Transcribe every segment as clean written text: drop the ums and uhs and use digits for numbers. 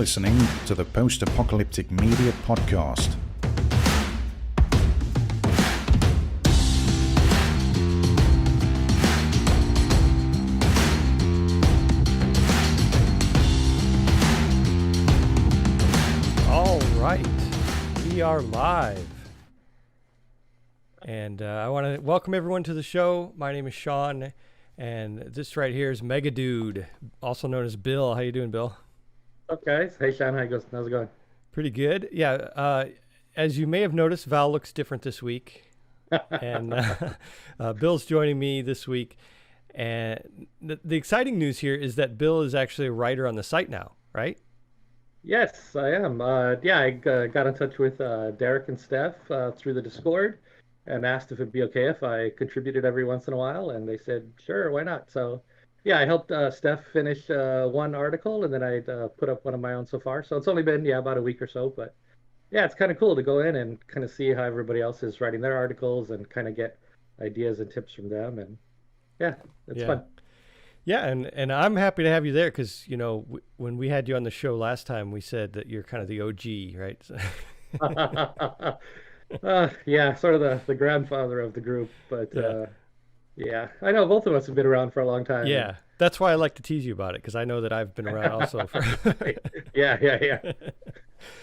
listening to the Post-Apocalyptic Media Podcast. All right, we are live. And I want to welcome everyone to the show. My name is Shawn, and this right here is Mega Dude, also known as Bill. How you doing, Bill? Okay. Hey, Shawn. How's it going? Pretty good. Yeah. As you may have noticed, Val looks different this week, and Bill's joining me this week. And the exciting news here is that Bill is actually a writer on the site now, right? Yes, I am. I got in touch with Derek and Steph through the Discord and asked if it'd be okay if I contributed every once in a while, and they said, sure, why not? So, yeah, I helped Steph finish one article, and then I put up one of my own so far. So it's only been, about a week or so, but yeah, it's kind of cool to go in and kind of see how everybody else is writing their articles and kind of get ideas and tips from them, and yeah, it's fun. Yeah, and I'm happy to have you there because, when we had you on the show last time, we said that you're kind of the OG, right? Yeah, sort of the grandfather of the group, but yeah, I know both of us have been around for a long time. Yeah, that's why I like to tease you about it, because I know that I've been around also. Yeah.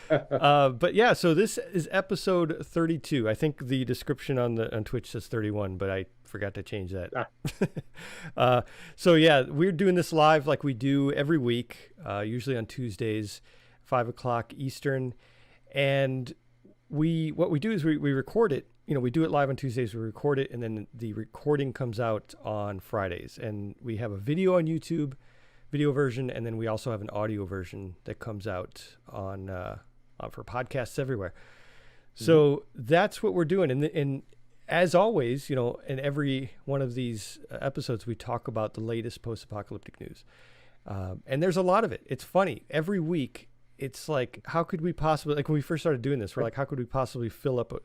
But yeah, so this is episode 32. I think the description on Twitch says 31, but I forgot to change that. So yeah, we're doing this live like we do every week, usually on Tuesdays, 5 o'clock Eastern, and what we do is we record it. We do it live on Tuesdays, we record it, and then the recording comes out on Fridays. And we have a video on YouTube, video version, and then we also have an audio version that comes out on for podcasts everywhere. So that's what we're doing. And as always, in every one of these episodes, we talk about the latest post-apocalyptic news. And there's a lot of it. It's funny. Every week, it's like, how could we possibly, like when we first started doing this, we're like, how could we possibly fill up a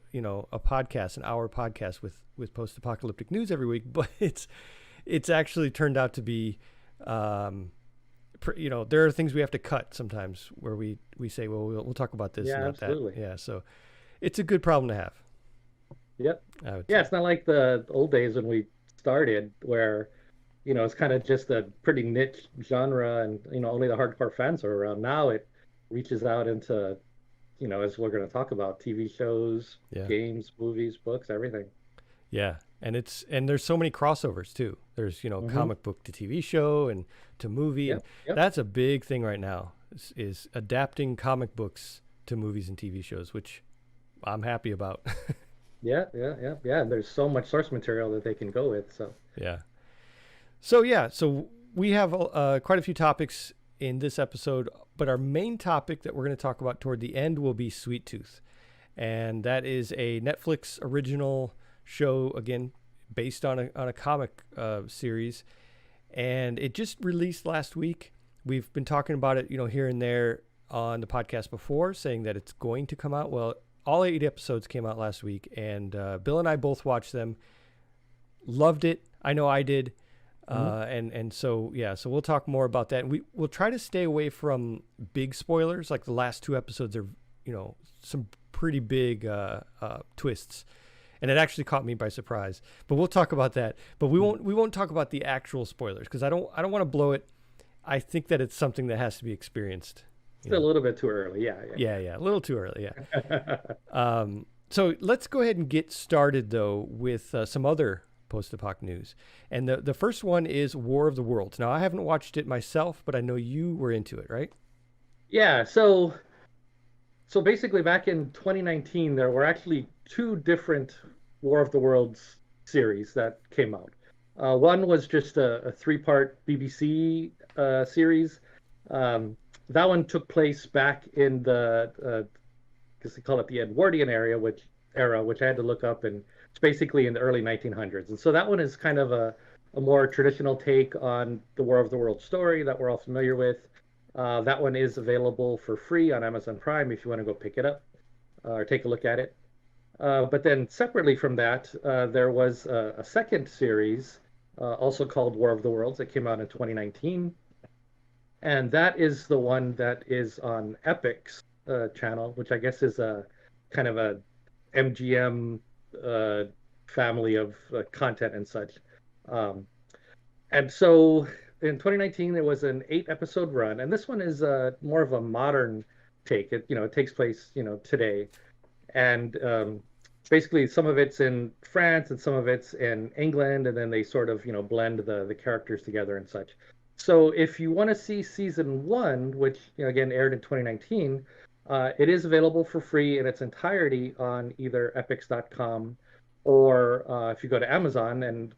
podcast, an hour podcast with post-apocalyptic news every week? But it's actually turned out to be, there are things we have to cut sometimes where we say, well, we'll talk about this and not absolutely. that. Yeah. So it's a good problem to have. Yep. Yeah. It's not like the old days when we started where, it's kind of just a pretty niche genre and, only the hardcore fans are around. Now it reaches out into, as we're going to talk about, TV shows, games, movies, books, everything. Yeah. And there's so many crossovers too. There's, comic book to TV show and to movie. Yep. That's a big thing right now is adapting comic books to movies and TV shows, which I'm happy about. Yeah. And there's so much source material that they can go with. So So we have quite a few topics in this episode, but our main topic that we're going to talk about toward the end will be Sweet Tooth. And that is a Netflix original show, again, based on a comic series. And it just released last week. We've been talking about it, here and there on the podcast before, saying that it's going to come out. Well, all 8 episodes came out last week, and Bill and I both watched them. Loved it. I know I did. So we'll talk more about that. And we'll try to stay away from big spoilers. Like the last 2 episodes are, some pretty big twists, and it actually caught me by surprise. But we'll talk about that. But we won't talk about the actual spoilers because I don't want to blow it. I think that it's something that has to be experienced. It's a little bit too early. Yeah, a little too early. Yeah. So let's go ahead and get started though with some other post-apoc news. And the first one is War of the Worlds. Now, I haven't watched it myself, but I know you were into it, right? Yeah, so basically back in 2019, there were actually 2 different War of the Worlds series that came out. One was just a 3-part BBC series. That one took place back in the, I guess they call it the Edwardian era, which I had to look up, and it's basically in the early 1900s. And so that one is kind of a more traditional take on the War of the Worlds story that we're all familiar with. That one is available for free on Amazon Prime if you want to go pick it up or take a look at it. But then separately from that, there was a second series also called War of the Worlds that came out in 2019. and that is the one that is on Epic's channel, which I guess is a kind of a MGM uh, family of content and such. Um, and so in 2019, there was an 8 episode run, and this one is more of a modern take. It takes place today, and basically some of it's in France and some of it's in England, and then they sort of blend the characters together and such. So if you want to see season one, which again aired in 2019, it is available for free in its entirety on either epics.com or if you go to Amazon, and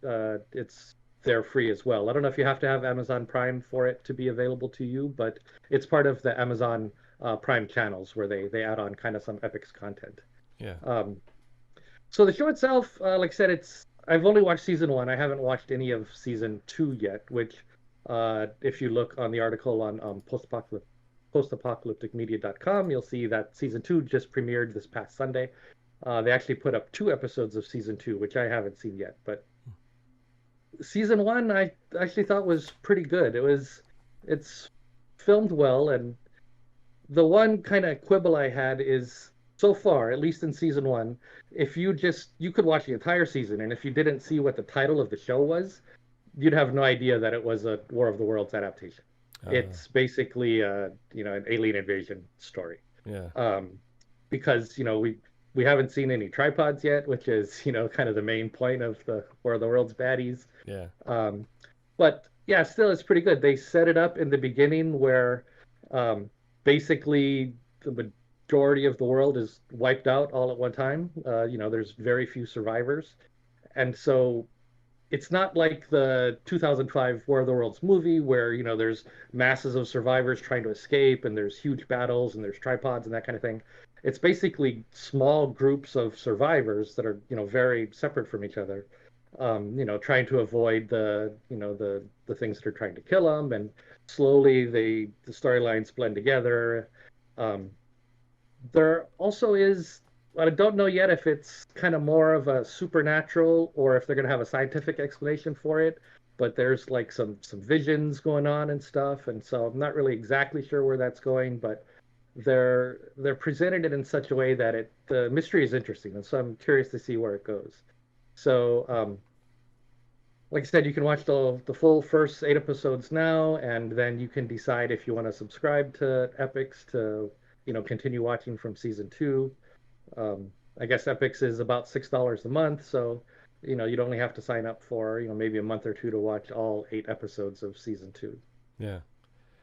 it's there free as well. I don't know if you have to have Amazon Prime for it to be available to you, but it's part of the Amazon Prime channels where they add on kind of some Epics content. Yeah. So the show itself, like I said, I've only watched season one. I haven't watched any of season two yet, which if you look on the article on post-apocalypticmedia.com, you'll see that season two just premiered this past Sunday. They actually put up 2 episodes of season two, which I haven't seen yet. But season one, I actually thought was pretty good. It's filmed well, and the one kind of quibble I had is so far, at least in season one, if you could watch the entire season, and if you didn't see what the title of the show was, you'd have no idea that it was a War of the Worlds adaptation. It's basically an alien invasion story. Yeah. Because we haven't seen any tripods yet, which is kind of the main point of the War of the Worlds baddies. Yeah. But yeah, still it's pretty good. They set it up in the beginning where basically the majority of the world is wiped out all at one time. There's very few survivors, and so it's not like the 2005 War of the Worlds movie where there's masses of survivors trying to escape and there's huge battles and there's tripods and that kind of thing. It's basically small groups of survivors that are very separate from each other, trying to avoid the things that are trying to kill them, and slowly the storylines blend together. There also is, I don't know yet if it's kind of more of a supernatural or if they're going to have a scientific explanation for it, but there's like some visions going on and stuff, and so I'm not really exactly sure where that's going, but they're presented it in such a way that the mystery is interesting, and so I'm curious to see where it goes. So like I said, you can watch the full first 8 episodes now, and then you can decide if you want to subscribe to Epix to continue watching from season two. I guess Epix is about $6 a month, so you'd only have to sign up for maybe a month or two to watch all 8 episodes of season two. Yeah,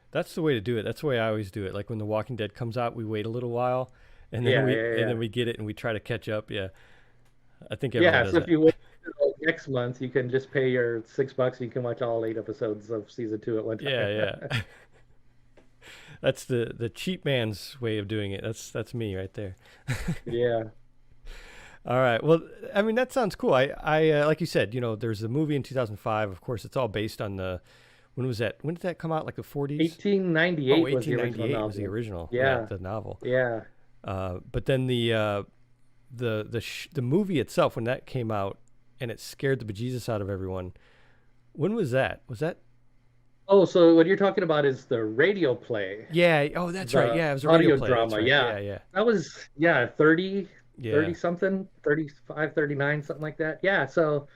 that's the way to do it. That's the way I always do it. Like when The Walking Dead comes out, we wait a little while, and then and then we get it and we try to catch up. Yeah, I think everyone does so that. if you wait until next month, you can just pay your $6 and you can watch all 8 episodes of season two at one time. Yeah. That's the cheap man's way of doing it. That's me right there. Yeah. All right. Well, I mean, that sounds cool. I like you said, there's a movie in 2005. Of course, it's all based on when was that? When did that come out? Like the 40s? 1898. Oh, 1898 was the original. Yeah. The novel. Yeah. But then the movie itself, when that came out, and it scared the bejesus out of everyone. When was that? Was that? Oh, so what you're talking about is the radio play. Yeah. Oh, that's right. Yeah, it was a radio play. Drama. Right. Yeah. That was 30 something, 35, 39, something like that. Yeah. So,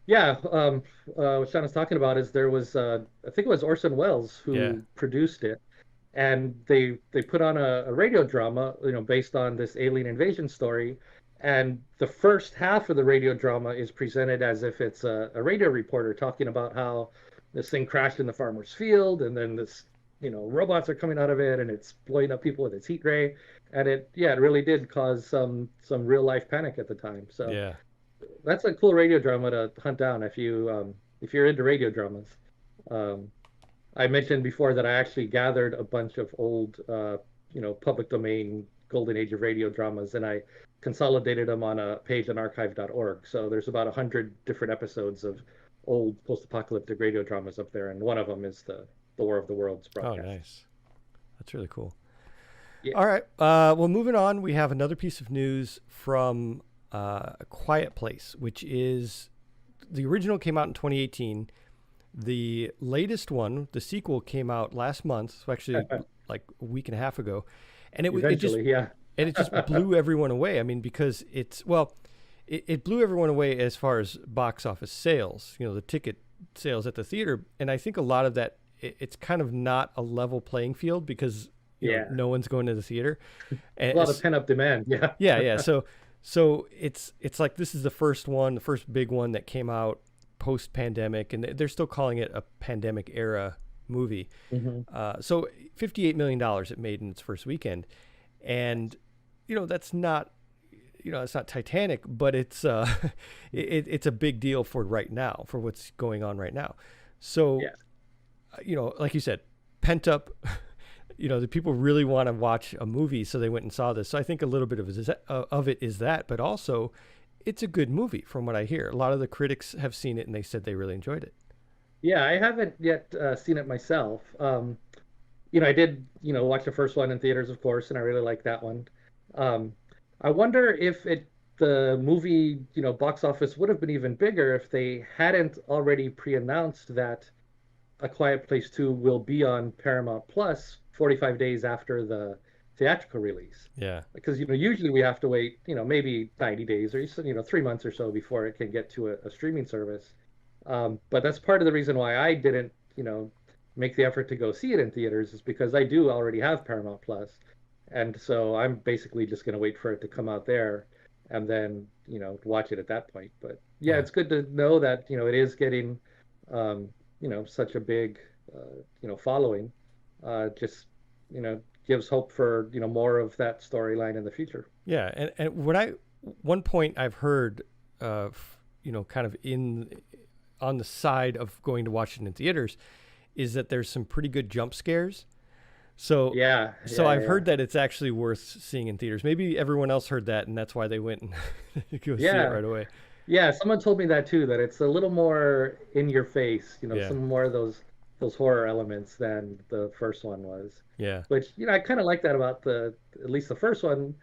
yeah. What Shawn was talking about is there was I think it was Orson Welles who produced it, and they put on a radio drama, based on this alien invasion story. And the first half of the radio drama is presented as if it's a radio reporter talking about how this thing crashed in the farmer's field, and then this, robots are coming out of it, and it's blowing up people with its heat ray, and it really did cause some real life panic at the time. So that's a cool radio drama to hunt down if you're into radio dramas. I mentioned before that I actually gathered a bunch of old, public domain golden age of radio dramas, and I consolidated them on a page on archive.org. So there's about 100 different episodes of old post-apocalyptic radio dramas up there, and one of them is the War of the Worlds broadcast. Oh, nice. That's really cool. Yeah. All right. Well, moving on, we have another piece of news from A Quiet Place, which is the original came out in 2018. The latest one, the sequel, came out last month, so actually like a week and a half ago, and it just blew everyone away. I mean, because it blew everyone away as far as box office sales, the ticket sales at the theater. And I think a lot of that, it's kind of not a level playing field because no one's going to the theater. And a lot of pent-up demand. Yeah. So it's like this is the first big one that came out post-pandemic, and they're still calling it a pandemic era movie. So $58 million it made in its first weekend. And, that's not, it's not Titanic, but it's it's a big deal for right now, for what's going on right now. So, like you said, pent up, the people really want to watch a movie, so they went and saw this. So I think a little bit of it is that, but also it's a good movie from what I hear. A lot of the critics have seen it and they said they really enjoyed it. Yeah, I haven't yet seen it myself. I did, watch the first one in theaters, of course, and I really liked that one. I wonder if the movie, box office would have been even bigger if they hadn't already pre-announced that A Quiet Place 2 will be on Paramount Plus 45 days after the theatrical release. Yeah. Because, usually we have to wait, maybe 90 days or, 3 months or so before it can get to a streaming service. But that's part of the reason why I didn't, make the effort to go see it in theaters, is because I do already have Paramount Plus. And so I'm basically just going to wait for it to come out there and then, watch it at that point. But yeah, it's good to know that, it is getting, such a big, following. Just, gives hope for, more of that storyline in the future. Yeah. And one point I've heard, kind of on the side of going to watch it in theaters, is that there's some pretty good jump scares. So I've heard that it's actually worth seeing in theaters. Maybe everyone else heard that, and that's why they went and go see it right away. Yeah, someone told me that too, that it's a little more in your face, some more of those horror elements than the first one was. Yeah. Which, I kind of like that about at least the first one,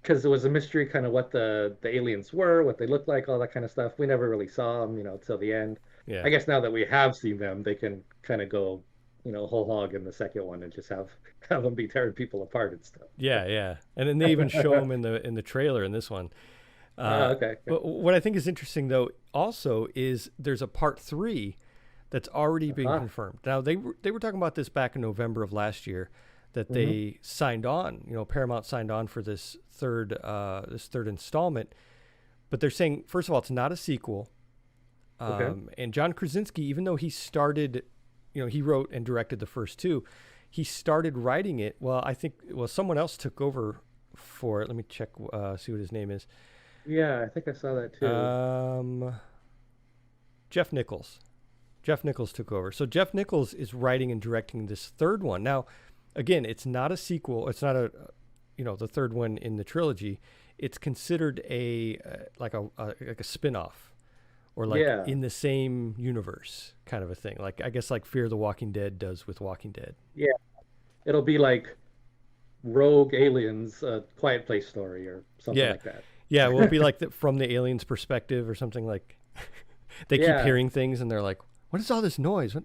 because it was a mystery kind of what the aliens were, what they looked like, all that kind of stuff. We never really saw them, till the end. Yeah. I guess now that we have seen them, they can kind of go, whole hog in the second one and just have them be tearing people apart and stuff. Yeah. And then they even show them in the trailer in this one. Okay. But what I think is interesting, though, also is there's a part 3 that's already been confirmed. Now, they were talking about this back in November of last year, that they signed on, Paramount signed on for this third installment. But they're saying, first of all, it's not a sequel. And John Krasinski, even though he started, he wrote and directed the first 2, he started writing it. Well, I think, someone else took over for it. Let me check, see what his name is. Yeah, I think I saw that too. Jeff Nichols. Jeff Nichols took over. So Jeff Nichols is writing and directing this third one. Now, again, it's not a sequel. It's not the third one in the trilogy. It's considered like a spin-off, or like in the same universe kind of a thing. Like, I guess like Fear the Walking Dead does with Walking Dead. Yeah. It'll be like Rogue Aliens, Quiet Place story or something like that. Yeah, well, it'll be like from the aliens' perspective or something. Like they keep hearing things and they're like, what is all this noise?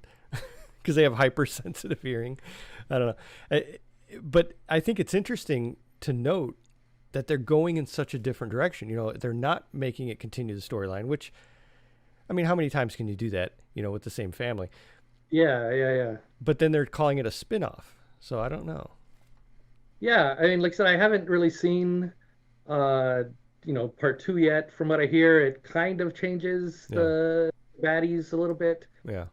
Because they have hypersensitive hearing. I don't know. But I think it's interesting to note that they're going in such a different direction. They're not making it continue the storyline, which, I mean, how many times can you do that, with the same family? Yeah. But then they're calling it a spin-off. So I don't know. Yeah, I mean, like I said, I haven't really seen, part 2 yet. From what I hear, it kind of changes the baddies a little bit. Yeah.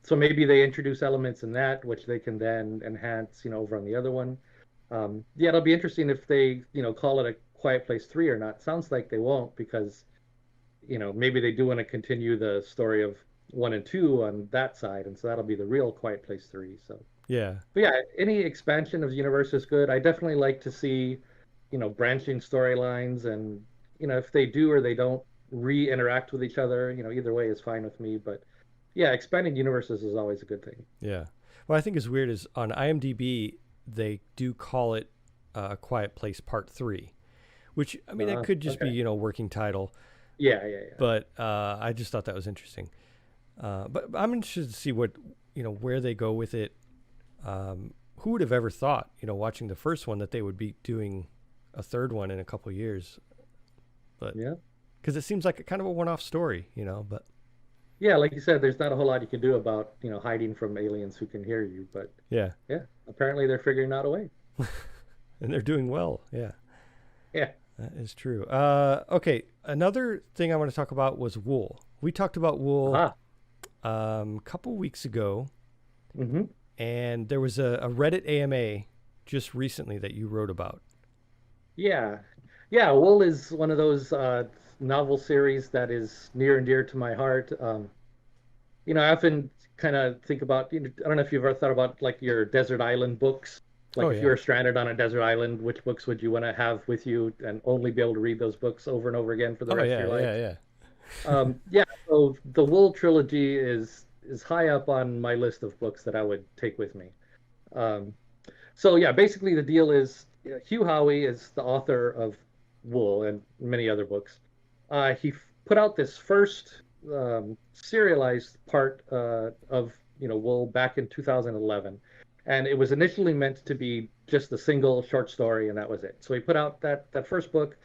So maybe they introduce elements in that, which they can then enhance, over on the other one. It'll be interesting if they, call it a Quiet Place 3 or not. Sounds like they won't, because, maybe they do want to continue the story of 1 and 2 on that side, and so that'll be the real Quiet Place 3. So yeah. But yeah, any expansion of the universe is good. I definitely like to see, branching storylines, and, if they do or they don't re-interact with each other, either way is fine with me. But yeah, expanding universes is always a good thing. Yeah. What I think is weird is on IMDb, they do call it A Quiet Place Part 3, which, I mean, that could just be, working title. Yeah. But I just thought that was interesting. But I'm interested to see what, where they go with it. Who would have ever thought, watching the first one, that they would be doing a third one in a couple of years? But Yeah. because it seems like a kind of a one-off story, but Yeah, like you said, there's not a whole lot you can do about, hiding from aliens who can hear you. But yeah, yeah, apparently they're figuring out a way. and they're doing well. Yeah, Yeah. that is true. Okay, another thing I want to talk about was wool. We talked about wool Ah. a couple weeks ago, Mm-hmm. and there was a Reddit AMA just recently that you wrote about. Yeah. Yeah, Wool is one of those novel series that is near and dear to my heart. I often kind of think about, I don't know if you've ever thought about like your desert island books. Like Oh if you yeah. were stranded on a desert island, which books would you want to have with you and only be able to read those books over and over again for the Oh rest of yeah, your life? yeah, yeah. Yeah, so the Wool trilogy is high up on my list of books that I would take with me. Um, so yeah, basically the deal is Hugh Howey is the author of Wool and many other books. He put out this first serialized part of Wool back in 2011, and it was initially meant to be just a single short story, and that was it. So he put out that first book.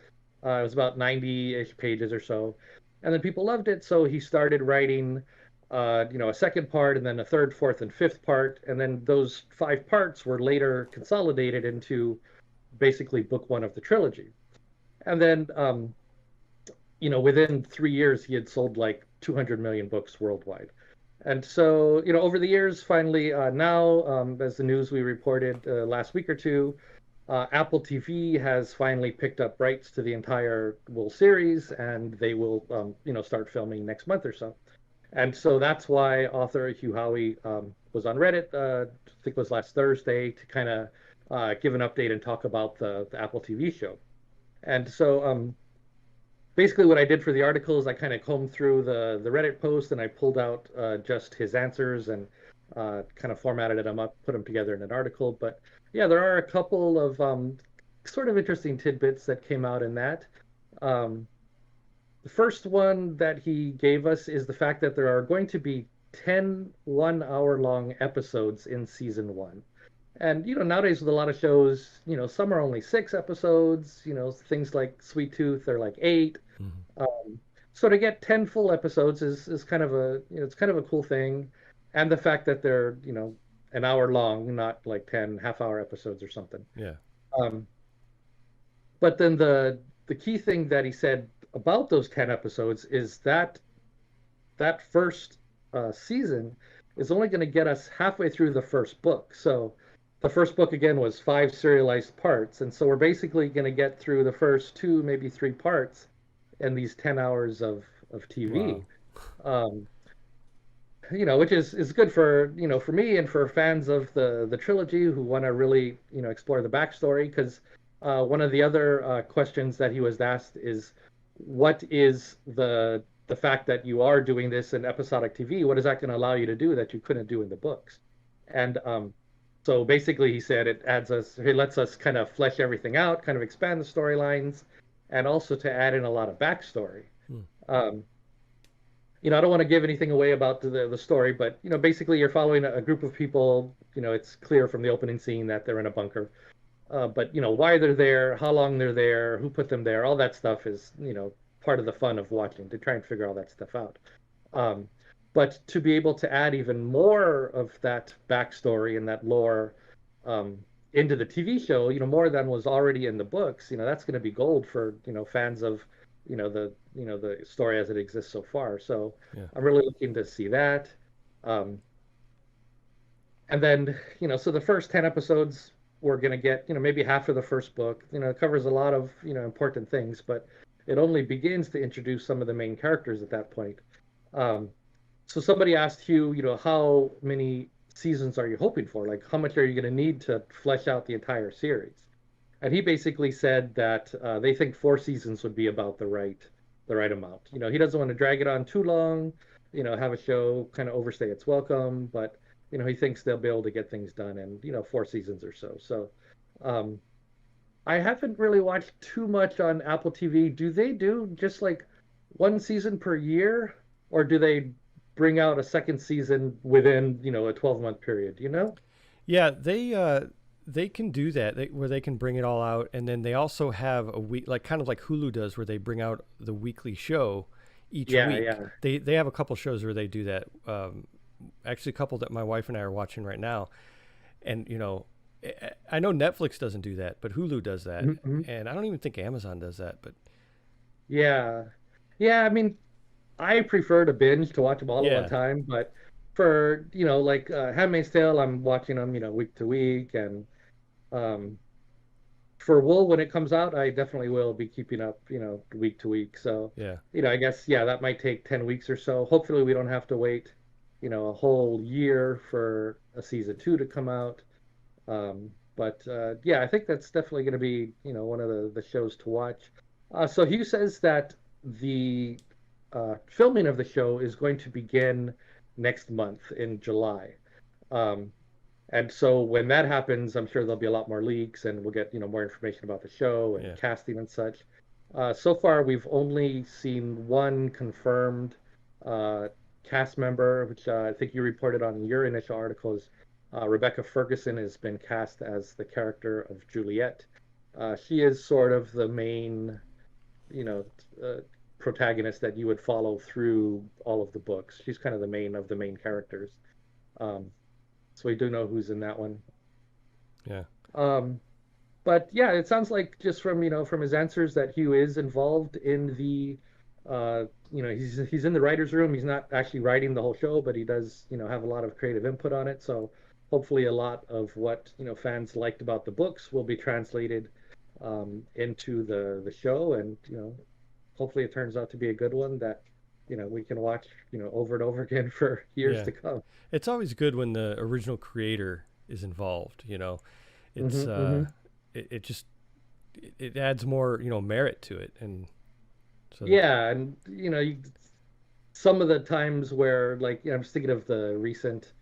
It was about 90-ish pages or so, and then people loved it. So he started writing a second part, and then a third, fourth, and fifth part, and then those 5 parts were later consolidated into basically book one of the trilogy. And then, within 3 years, he had sold like 200 million books worldwide. And so, over the years, finally, now, as the news we reported last week or two, Apple TV has finally picked up rights to the entire Wool series, and they will, start filming next month or so. And so that's why author Hugh Howey was on Reddit, I think it was last Thursday, to kind of give an update and talk about the Apple TV show. And so basically what I did for the article is I kind of combed through the Reddit post and I pulled out just his answers and kind of formatted them up, put them together in an article. But yeah, there are a couple of sort of interesting tidbits that came out in that. Um, the first one that he gave us is the fact that there are going to be 10 1 hour long episodes in season one. And, nowadays with a lot of shows, some are only 6 episodes, things like Sweet Tooth are like 8. Mm-hmm. So to get 10 full episodes is kind of it's kind of a cool thing. And the fact that they're, an hour long, not like 10 half-hour episodes or something. Yeah. Um, but then the key thing that he said about those 10 episodes is that first season is only going to get us halfway through the first book. So the first book again was 5 serialized parts, and so we're basically going to get through the first 2, maybe 3 parts in these 10 hours of TV. Wow. Which is good for for me and for fans of the trilogy who want to really explore the backstory. Because one of the other questions that he was asked is, what is the fact that you are doing this in episodic TV? What is that going to allow you to do that you couldn't do in the books? And so basically, he said it lets us kind of flesh everything out, kind of expand the storylines, and also to add in a lot of backstory. Hmm. I don't want to give anything away about the story, but basically you're following a group of people. It's clear from the opening scene that they're in a bunker. But why they're there, how long they're there, who put them there, all that stuff is part of the fun of watching, to try and figure all that stuff out. But to be able to add even more of that backstory and that lore into the TV show, more than was already in the books, that's going to be gold for fans of the story as it exists so far. So Yeah. I'm really looking to see that. And then so the first 10 episodes we're going to get maybe half of the first book. It covers a lot of important things, but it only begins to introduce some of the main characters at that point. So somebody asked Hugh, how many seasons are you hoping for? Like, how much are you going to need to flesh out the entire series? And he basically said that they think 4 seasons would be about the right amount. He doesn't want to drag it on too long, have a show kind of overstay its welcome, but he thinks they'll be able to get things done in 4 seasons or so. So I haven't really watched too much on Apple TV. Do they do just like 1 season per year, or do they bring out a second season within, a 12-month period, Yeah, they can do that, where they can bring it all out, and then they also have a week, like kind of like Hulu does, where they bring out the weekly show each Yeah, week. yeah. They have a couple shows where they do that. Actually, a couple that my wife and I are watching right now, and I know Netflix doesn't do that, but Hulu does that, Hmm. and I don't even think Amazon does that. But Yeah. Yeah, I mean, I prefer to binge to watch them all at one yeah, time, but for, like Handmaid's Tale, I'm watching them, week to week, and um for Wool, when it comes out, I definitely will be keeping up, week to week. So, yeah, I guess, yeah, that might take 10 weeks or so. Hopefully, we don't have to wait, a whole year for a season two to come out. But yeah, I think that's definitely going to be, one of the shows to watch. So Hugh says that the filming of the show is going to begin next month in July. Um, and so when that happens, I'm sure there'll be a lot more leaks and we'll get, more information about the show and yeah, casting and such. So far, we've only seen one confirmed uh, cast member, which I think you reported on in your initial articles. Rebecca Ferguson has been cast as the character of Juliet. She is sort of the main, you know, uh, protagonist that you would follow through all of the books. She's kind of the main of the main characters. Um, so we do know who's in that one. yeah, Um, but yeah, it sounds like just from from his answers that Hugh is involved in the he's in the writers' room. He's not actually writing the whole show, but he does have a lot of creative input on it. So hopefully, a lot of what fans liked about the books will be translated into the show, and hopefully it turns out to be a good one that we can watch over and over again for years yeah. to come. It's always good when the original creator is involved. It's Hmm. Hmm. it just it adds more merit to it, and so Yeah, and some of the times where like I'm just thinking of the recent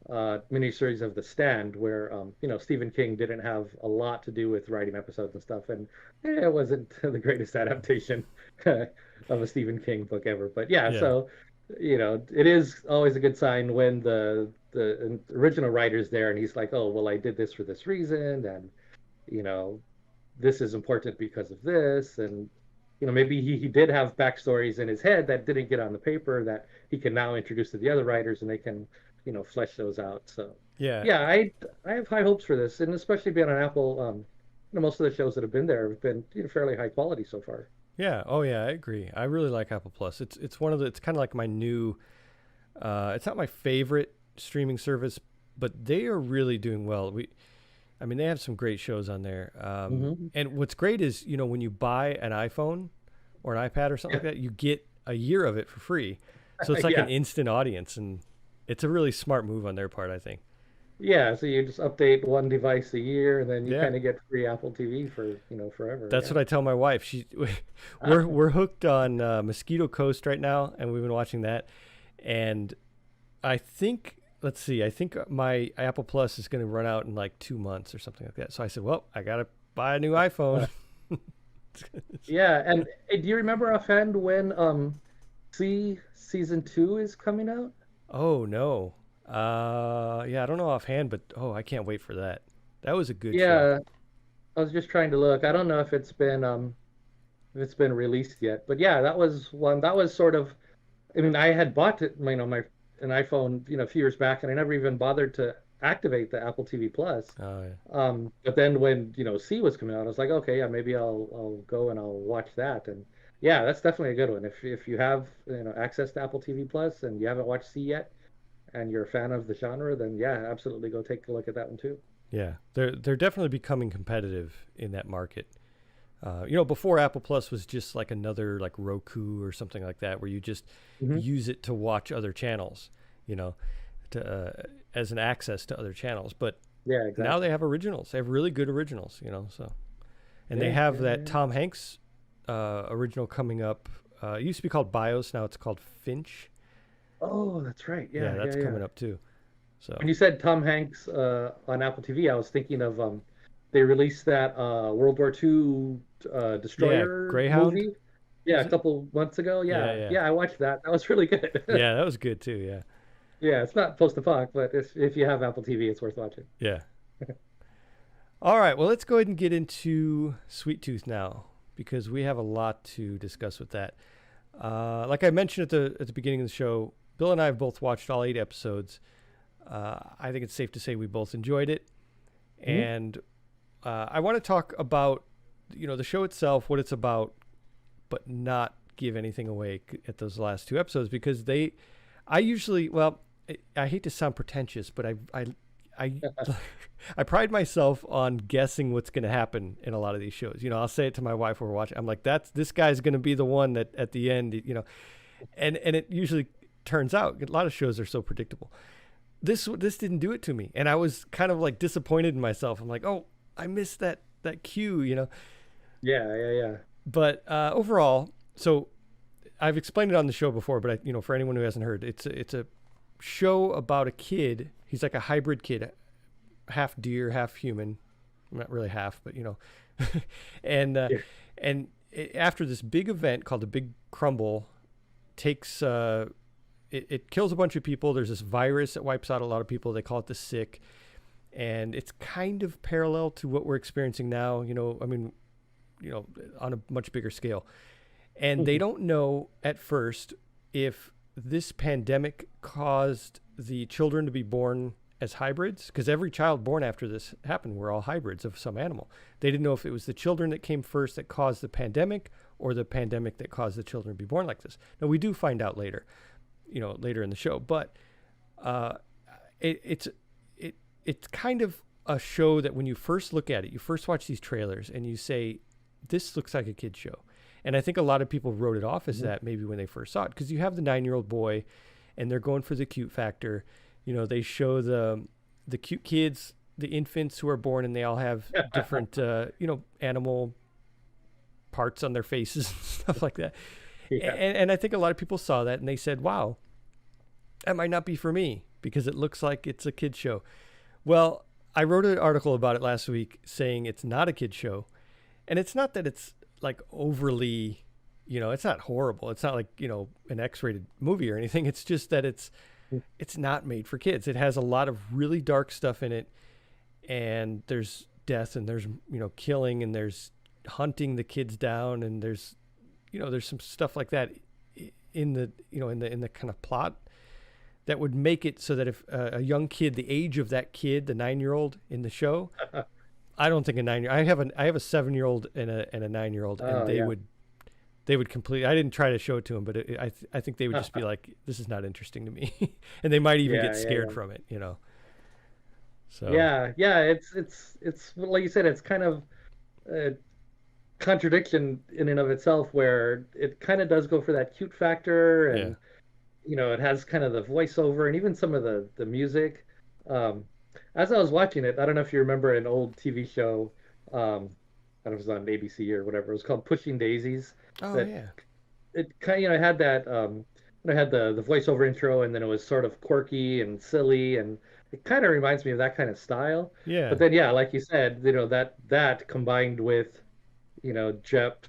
miniseries of The Stand, where Stephen King didn't have a lot to do with writing episodes and stuff, and it wasn't the greatest adaptation of a Stephen King book ever. But yeah, yeah, so it is always a good sign when the original writer's there and he's like, oh well, I did this for this reason, and you know this is important because of this, and maybe he did have backstories in his head that didn't get on the paper that he can now introduce to the other writers and they can flesh those out. So yeah, yeah, I have high hopes for this, and especially being on Apple. Most of the shows that have been there have been fairly high quality so far. yeah. Oh yeah, I agree. I really like Apple Plus. It's one of the. It's kind of like my new. It's not my favorite streaming service, but they are really doing well. I mean, they have some great shows on there. Hmm. And what's great is, when you buy an iPhone or an iPad or something Yeah. like that, you get a year of it for free. So it's like Yeah. an instant audience, and it's a really smart move on their part, I think. Yeah, so you just update one device a year, and then you Yeah, kind of get free Apple TV for forever. that's Yeah. what I tell my wife. We're hooked on Mosquito Coast right now, and we've been watching that. And I think, let's see, I think my Apple Plus is going to run out in like 2 months or something like that. So I said, well, I got to buy a new iPhone. Yeah, and do you remember offhand when season two is coming out? Oh no. Yeah, I don't know offhand, but I can't wait for that. That was a good show. Yeah, I was just trying to look. I don't know if it's been released yet, but yeah, that was one that was sort of. I mean, I had bought it, my an iPhone, a few years back, and I never even bothered to activate the Apple TV Plus. Oh yeah. But then when C was coming out, I was like, okay, yeah, maybe I'll go and I'll watch that. And yeah, that's definitely a good one. If you have access to Apple TV Plus and you haven't watched C yet, and you're a fan of the genre, then yeah, absolutely go take a look at that one too. Yeah. They're definitely becoming competitive in that market. Before Apple Plus was just like another like Roku or something like that, where you just Hmm. use it to watch other channels, you know, as an access to other channels. But Yeah, now they exactly. have originals. They have really good originals, so, and they Yeah, have yeah, that yeah. Tom Hanks original coming up. It used to be called BIOS. Now it's called Finch. Oh, that's right. Yeah, Yeah, that's yeah, yeah. coming up too. When So you said Tom Hanks on Apple TV, I was thinking of they released that World War II yeah, destroyer Greyhound. movie. Yeah, Was a it? couple months ago. Yeah, Yeah, yeah, yeah, I watched that. That was really good. yeah. That was good too. Yeah, Yeah, it's not post-apoc, but if you have Apple TV, it's worth watching. yeah. All right. Well, let's go ahead and get into Sweet Tooth now because we have a lot to discuss with that. Like I mentioned at the beginning of the show, Bill and I have both watched all 8 episodes. I think it's safe to say we both enjoyed it, Hmm. and I want to talk about the show itself, what it's about, but not give anything away at those last 2 episodes because I usually, well, I hate to sound pretentious, but I I pride myself on guessing what's going to happen in a lot of these shows. I'll say it to my wife when we're watching. I'm like, this guy's going to be the one that at the end, and it usually turns out. A lot of shows are so predictable. This didn't do it to me, and I was kind of like disappointed in myself. I'm like, oh, I missed that cue. Yeah, yeah, yeah. But overall, so I've explained it on the show before, but for anyone who hasn't heard, it's a show about a kid. He's like a hybrid kid, half deer, half human. Not really half, but and Yeah. after this big event called the Big Crumble, takes it kills a bunch of people. There's this virus that wipes out a lot of people. They call it the sick, and it's kind of parallel to what we're experiencing now. I mean, on a much bigger scale. And they don't know at first if this pandemic caused the children to be born as hybrids, because every child born after this happened were all hybrids of some animal. They didn't know if it was the children that came first that caused the pandemic or the pandemic that caused the children to be born like this. Now, we do find out later, later in the show, but uh, it's it's kind of a show that when you first look at it, you first watch these trailers and you say, this looks like a kid's show. And I think a lot of people wrote it off as that maybe when they first saw it, because you have the 9-year-old boy and they're going for the cute factor. They show the cute kids, the infants who are born, and they all have different, animal parts on their faces and stuff like that. Yeah. And I think a lot of people saw that and they said, wow, that might not be for me because it looks like it's a kid's show. Well, I wrote an article about it last week saying it's not a kid's show. And it's not that it's like overly, it's not horrible. It's not like, an X-rated movie or anything. It's just that it's not made for kids. It has a lot of really dark stuff in it. And there's death and there's, killing and there's hunting the kids down. And there's some stuff like that in the, in the kind of plot that would make it so that if a young kid, the age of that kid, the 9-year-old in the show, I don't think a 9-year. I have a 7-year-old and a 9-year-old, and they would completely. I didn't try to show it to them, but I think they would just be like, "This is not interesting to me," and they might even Yeah, get yeah, scared yeah. from it. So Yeah, it's like you said, it's kind of a contradiction in and of itself, where it kind of does go for that cute factor, yeah. and it has kind of the voiceover and even some of the music. Um, as I was watching it, I don't know if you remember an old TV show. I don't know if it was on ABC or whatever. It was called Pushing Daisies. Oh That yeah. it kind of had that had the voiceover intro, and then it was sort of quirky and silly, and it kind of reminds me of that kind of style. But Yeah. then yeah, like you said, that combined with Jep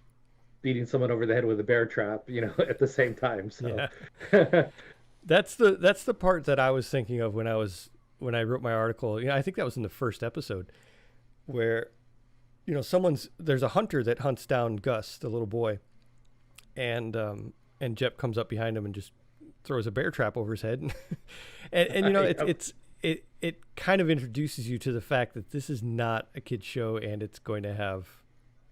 beating someone over the head with a bear trap, at the same time. So Yeah. That's the part that I was thinking of when I wrote my article. I think that was in the first episode where there's a hunter that hunts down Gus, the little boy, and Jep comes up behind him and just throws a bear trap over his head, and Yep. it kind of introduces you to the fact that this is not a kid's show and it's going to have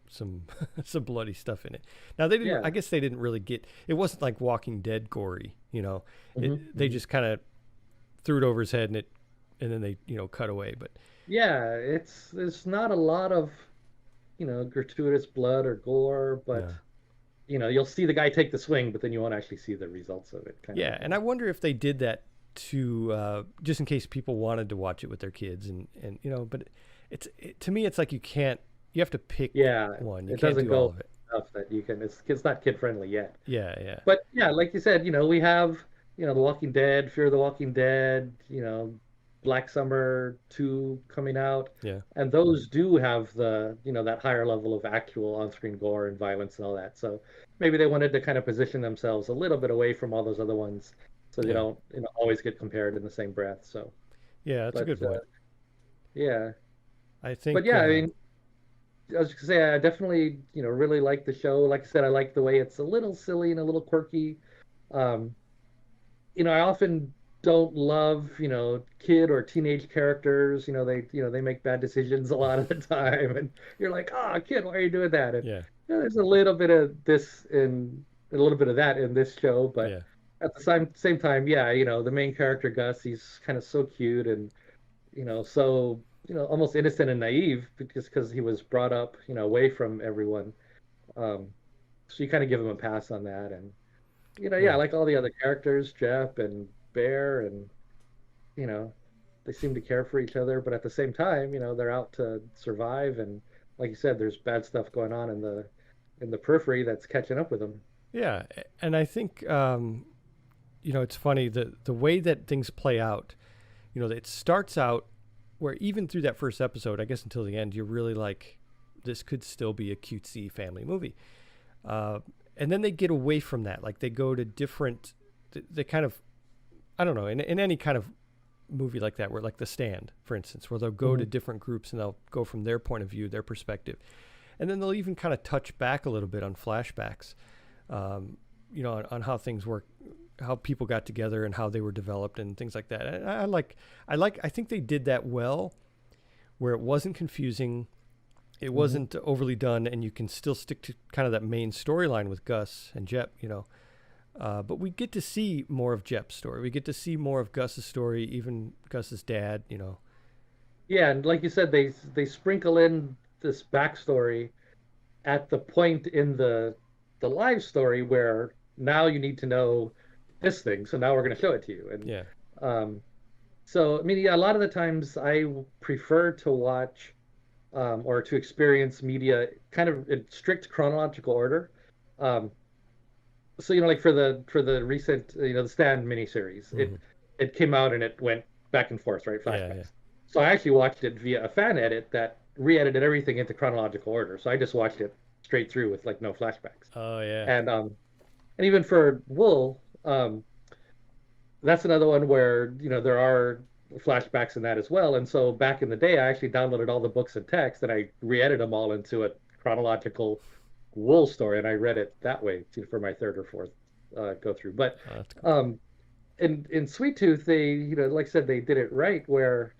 some some bloody stuff in it. Now they didn't. Yeah. I guess they didn't really get. It wasn't like Walking Dead gory. Hmm. They just kind of threw it over his head and then they cut away. But Yeah, there's not a lot of gratuitous blood or gore, but no. you'll see the guy take the swing, but then you won't actually see the results of it, kind of Yeah, thing. and I wonder if they did that to just in case people wanted to watch it with their kids and but to me it's like you have to pick Yeah, one. You it can't doesn't do all go of it. enough that you can. It's not kid friendly yet. Yeah, yeah. But yeah, like you said, we have The Walking Dead, Fear of the Walking Dead, Black Summer 2 coming out. Yeah. And those do have the, that higher level of actual on-screen gore and violence and all that. So maybe they wanted to kind of position themselves a little bit away from all those other ones so they Yeah. don't, always get compared in the same breath. So, Yeah, that's a but good point. yeah. I But think yeah, I mean, I was gonna say I definitely, really like the show. Like I said, I like the way it's a little silly and a little quirky. Um, I often don't love, kid or teenage characters. They make bad decisions a lot of the time, and you're like, "Ah, kid, why are you doing that?" And yeah. there's a little bit of this in a little bit of that in this show, but Yeah. at the same time, yeah, the main character Gus, he's kind of so cute and so almost innocent and naive because he was brought up away from everyone. Um, so you kind of give him a pass on that, and yeah, Yeah. like all the other characters, Jeff and Bear, and you know, they seem to care for each other, but at the same time, they're out to survive, and like you said, there's bad stuff going on in the periphery that's catching up with them. Yeah. And I think it's funny the way that things play out. It starts out where even through that first episode, I guess until the end, you're really like, this could still be a cutesy family movie. And then they get away from that. Like they go to different, they kind of, I don't know, in any kind of movie like that, where like The Stand, for instance, where they'll go to different groups and they'll go from their point of view, their perspective. And then they'll even kind of touch back a little bit on flashbacks, on how things work, how people got together and how they were developed and things like that. And I think they did that well, where it wasn't confusing, it wasn't overly done, and you can still stick to kind of that main storyline with Gus and Jep, but we get to see more of Jep's story. We get to see more of Gus's story, even Gus's dad, Yeah, and like you said, they sprinkle in this backstory at the point in the live story where now you need to know this thing, so now we're going to show it to you. And Yeah. so I mean, yeah, a lot of the times I prefer to watch or to experience media kind of in strict chronological order. Um, so like for the recent the Stand miniseries, it came out and it went back and forth, right? Yeah. Flashbacks. Yeah. So I actually watched it via a fan edit that re-edited everything into chronological order. So I just watched it straight through with like no flashbacks. Oh yeah. And even for Wool, that's another one where there are flashbacks in that as well. And so back in the day, I actually downloaded all the books and text and I re-edited them all into a chronological Wool story, and I read it that way for my third or fourth go through. But Oh, that's cool. in Sweet Tooth, they like I said, they did it right where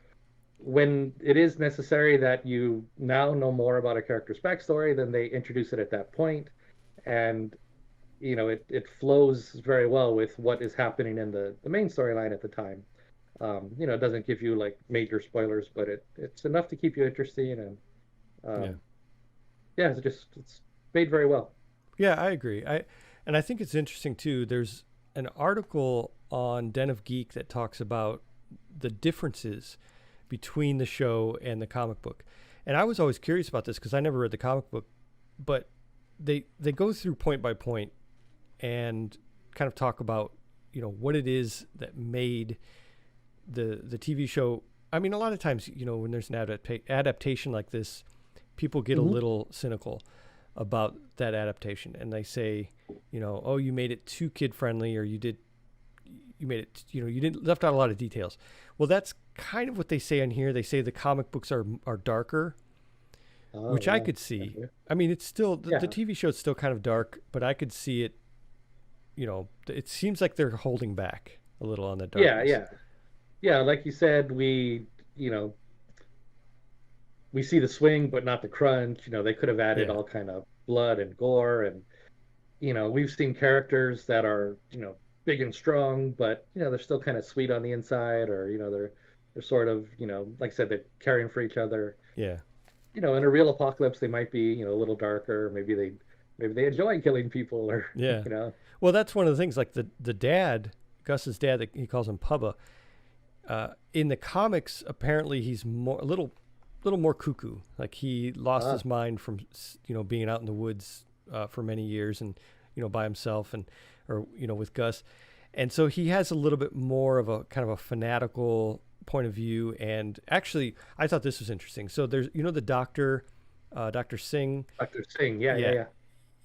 when it is necessary that you now know more about a character's backstory, then they introduce it at that point, and it flows very well with what is happening in the main storyline at the time. It doesn't give you like major spoilers, but it's enough to keep you interested, and Yeah. yeah, it's made very well. Yeah, I agree. I think it's interesting too. There's an article on Den of Geek that talks about the differences between the show and the comic book. And I was always curious about this because I never read the comic book, but they go through point by point and kind of talk about, what it is that made the TV show. I mean, a lot of times, when there's an adaptation like this, people get a little cynical about that adaptation, and they say, oh, you made it too kid friendly, or you made it, you didn't left out a lot of details. Well, that's kind of what they say on here. They say the comic books are darker, which I could see. Okay. I mean, it's still the Yeah. TV show is still kind of dark, but I could see it. It seems like they're holding back a little on the darkness. Yeah. Like you said, we see the swing, but not the crunch. They could have added Yeah. all kind of blood and gore, and we've seen characters that are big and strong, but they're still kind of sweet on the inside, or they're sort of like I said, they're caring for each other. Yeah. In a real apocalypse, they might be a little darker. Maybe they enjoy killing people, or Yeah. Well, that's one of the things. Like the dad, Gus's dad, he calls him Pubba. In the comics, apparently he's a little more cuckoo. Like he lost his mind from being out in the woods for many years, and by himself, or with Gus, and so he has a little bit more of a kind of a fanatical point of view. And actually, I thought this was interesting. So there's, the doctor, Dr. Singh. Dr. Singh, yeah.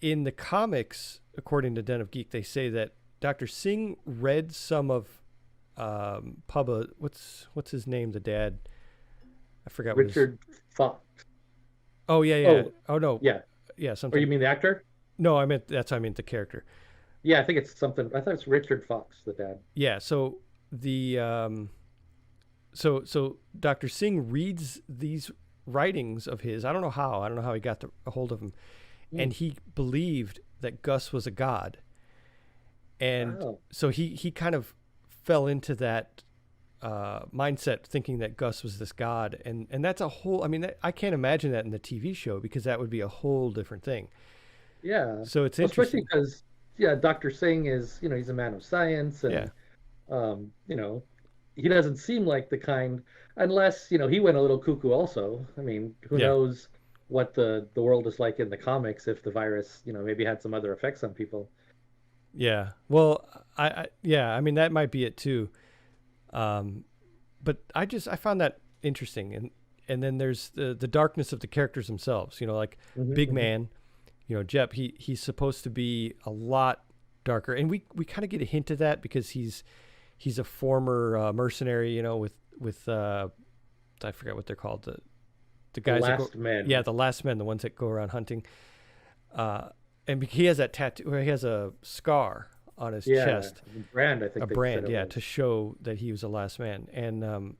In the comics, according to Den of Geek, they say that Dr. Singh read some of Pubba. What's his name? The dad. I forgot. Richard Fox. Oh yeah. Oh no. Yeah. Something. Or you mean the actor? No, I meant the character. Yeah, I think it's something. I thought it's Richard Fox, the dad. Yeah. So the so Dr. Singh reads these writings of his. I don't know how he got a hold of them, and he believed that Gus was a god, and so he kind of fell into that mindset, thinking that Gus was this god, and that's a whole. I mean, I can't imagine that in the TV show because that would be a whole different thing. Yeah. So it's interesting, especially because Dr. Singh is he's a man of science, and he doesn't seem like the kind, unless he went a little cuckoo also. I mean, who knows what the world is like in the comics if the virus maybe had some other effects on people. Yeah. Well, I mean that might be it too. But I found that interesting, and then there's the darkness of the characters themselves. Like Big Man, Jep. He's supposed to be a lot darker, and we kind of get a hint of that because he's a former mercenary. With I forget what they're called, the guys. The last men. Yeah, the last men, the ones that go around hunting. And he has that tattoo. He has a scar on his chest. A brand, I think. A brand, to show that he was the last man. And